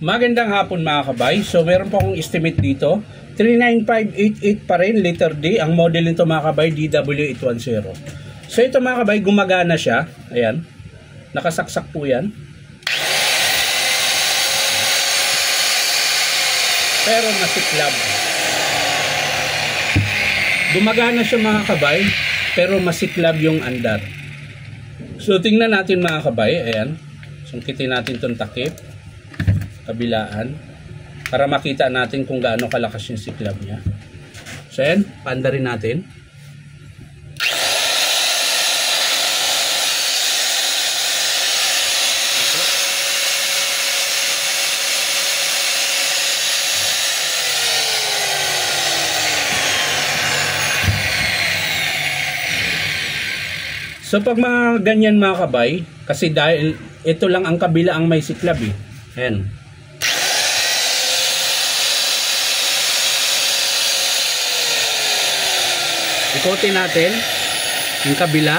Magandang hapon mga kabay. So meron po akong estimate dito. 39588 pa rin, letter D. Ang model nito mga kabay, DW810. So ito mga kabay, gumagana siya. Ayan. Nakasaksak po yan. Pero masiklab. Gumagana siya mga kabay, pero masiklab yung andar. So tingnan natin mga kabay. Ayan. Sungkitin natin itong takip. Kabilaan para makita natin kung gaano kalakas yung siklab niya. So yan, panda rin natin. So pag mga ganyan mga kabay, kasi dahil ito lang ang kabila ang may siklab eh. Ayan. Ikotin natin yung kabila.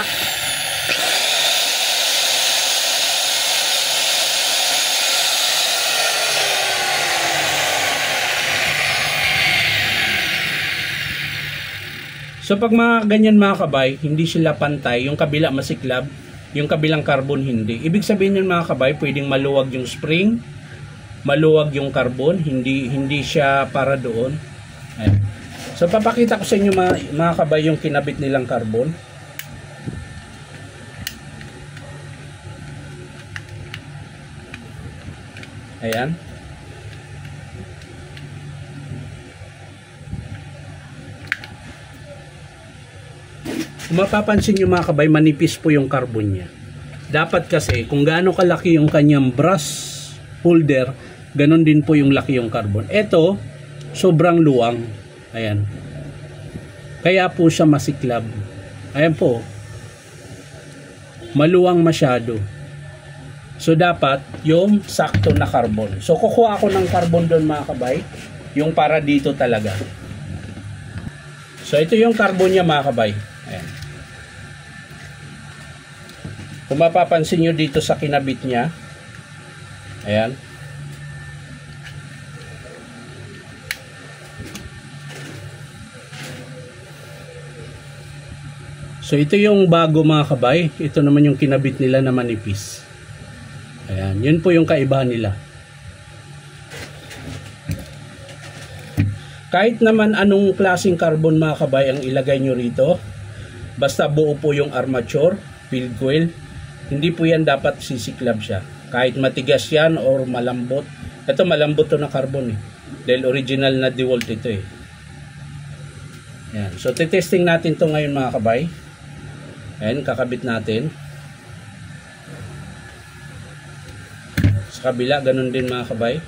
So pag mga ganyan mga kabay, hindi sila pantay, yung kabila masiklab, yung kabilang carbon hindi. Ibig sabihin yun mga kabay, pwedeng maluwag yung spring, maluwag yung carbon, hindi siya para doon. Ayan. So papakita ko sa inyo mga kabay yung kinabit nilang carbon. Ayan. Kung mapapansin nyo mga kabay, manipis po yung carbon niya. Dapat kasi kung gaano kalaki yung kanyang brush holder, ganon din po yung laki yung carbon. Ito, sobrang luwang. Ayan. Kaya po siya masiklab. Ayan po. Maluwang masyado. So dapat yung sakto na carbon. So kukuha ako ng carbon doon mga kabay. Yung para dito talaga. So ito yung carbon niya mga kabay. Ayan. Kung mapapansin nyo dito sa kinabit niya. Ayan. So ito yung bago mga kabay. Ito naman yung kinabit nila na manipis. Ayan, yun po yung kaibahan nila. Kahit naman anong klaseng carbon mga kabay ang ilagay nyo rito, basta buo po yung armature, field coil, hindi po yan dapat sisiklab siya. Kahit matigas yan or malambot. Ito malambot to na carbon eh. Dahil original na DeWalt ito eh. Ayan. So titesting natin to ngayon mga kabay. Ayan, kakabit natin. Sa kabila, ganun din mga kabay.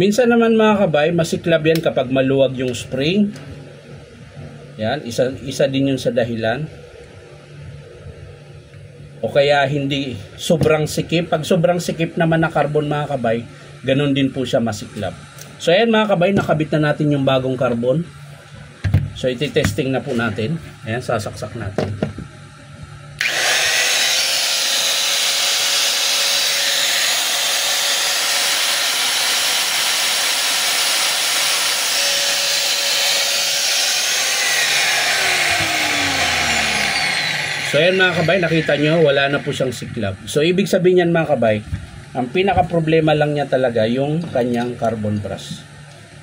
Minsan naman mga kabay, masiklab yan kapag maluwag yung spring. Yan, isa din yun sa dahilan. O kaya hindi sobrang sikip. Pag sobrang sikip naman na carbon mga kabay, ganun din po siya masiklab. So ayan mga kabay, nakabit na natin yung bagong carbon. So iti-testing na po natin. Ayan, sasaksak natin. So ayan mga kabay, nakita nyo, wala na po siyang siklab. So ibig sabihin yan mga kabay, ang pinaka problema lang niya talaga yung kanyang carbon brush.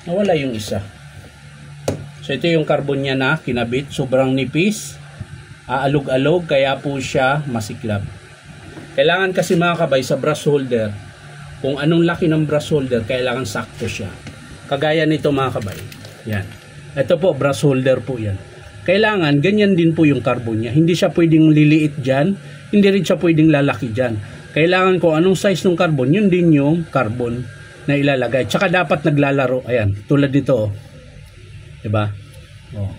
Nawala yung isa. So ito yung carbon niya na kinabit, sobrang nipis, aalog-alog, kaya po siya masiklab. Kailangan kasi mga kabay sa brush holder, kung anong laki ng brush holder, kailangan sakto siya. Kagaya nito mga kabay. Yan. Ito po, brush holder po yan. Kailangan, ganyan din po yung carbon niya. Hindi siya pwedeng liliit dyan, hindi rin siya pwedeng lalaki dyan. Kailangan kung anong size ng carbon, yun din yung carbon na ilalagay. Tsaka dapat naglalaro. Ayan, tulad dito. Diba? Oh.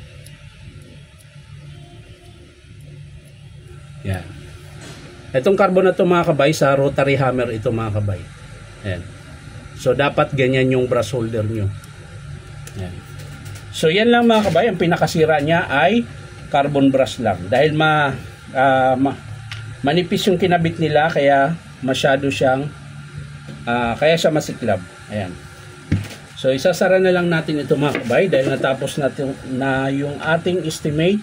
Yan. Itong carbon na ito mga kabay, sa rotary hammer ito mga kabay. Ayan. So dapat ganyan yung brush holder nyo. Ayan. So yan lang mga kabay, ang pinakasira niya ay carbon brush lang. Dahil manipis yung kinabit nila, kaya masyado siyang Kaya siya masiklab. Ayan. So isasara na lang natin ito mga kabay dahil natapos natin na yung ating estimate.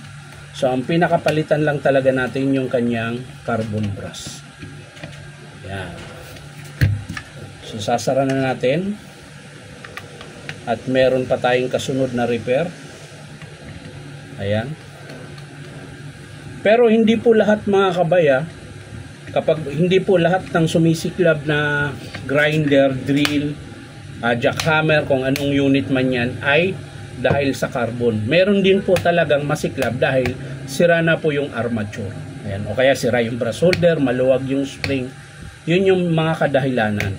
So ang pinakapalitan lang talaga natin yung kanyang carbon brush. Ayan. So sasara na natin. At meron pa tayong kasunod na repair. Ayan. Pero hindi po lahat mga kabay, kapag hindi po lahat ng sumisiklab na grinder, drill, jackhammer, kung anong unit man yan, ay dahil sa carbon. Meron din po talagang masiklab dahil sira na po yung armature. Ayan. O kaya sira yung brush holder, maluwag yung spring. Yun yung mga kadahilanan.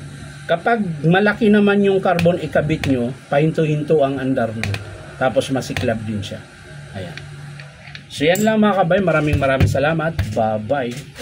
Kapag malaki naman yung carbon ikabit nyo, pahinto-hinto ang andar nyo. Tapos masiklab din siya. Ayan. So yan lang mga kabay. Maraming salamat. Bye-bye.